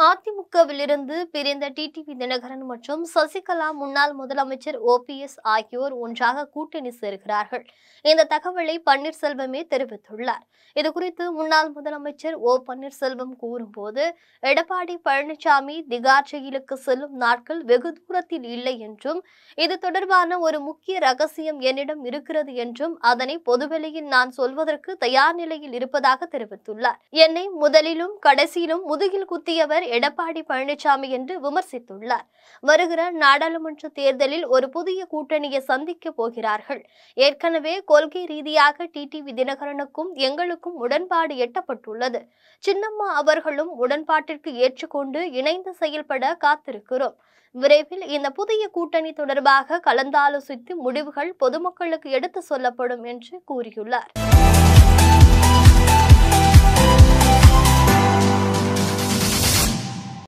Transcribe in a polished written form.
அதிமுகவிலிருந்து பிரிந்த டிடிவி தினகரன் மற்றும் சசிகலா முன்னாள் முதலமைச்சர் ஓபிஎஸ் ஆகியோர் ஒன்றாக கூட்டணி சேர்கிறார்கள். இந்த தகவலை பன்னீர்செல்வமே தெரிவித்துள்ளார். இதுகுறித்து முன்னாள் முதலமைச்சர் ஓ பன்னீர்செல்வம் கூறும்போது, எடப்பாடி பழனிசாமி திகார் ஜெயிலுக்கு செல்லும் நாட்கள் வெகு தூரத்தில் இல்லை என்றும், இது தொடர்பான ஒரு முக்கிய ரகசியம் என்னிடம் இருக்கிறது என்றும், அதனை பொதுவெளியில் நான் சொல்வதற்கு தயார் நிலையில் இருப்பதாக தெரிவித்துள்ளார். என்னை முதலிலும் கடைசியிலும் முதுகில் குத்தியவர் எடப்பாடி பழனிசாமி என்று விமர்சித்துள்ளார். வருகிற நாடாளுமன்ற தேர்தலில் ஒரு புதிய கூட்டணியை சந்திக்க போகிறார்கள். ஏற்கனவே கொள்கை ரீதியாக டிடிவி தினகரனுக்கும் எங்களுக்கும் உடன்பாடு எட்டப்பட்டுள்ளது. சின்னம்மா அவர்களும் உடன்பாட்டிற்கு ஏற்றுக்கொண்டு இணைந்து செயல்பட காத்திருக்கிறோம். விரைவில் இந்த புதிய கூட்டணி தொடர்பாக கலந்தாலோசித்து முடிவுகள் பொதுமக்களுக்கு எடுத்து சொல்லப்படும் என்று கூறியுள்ளார்.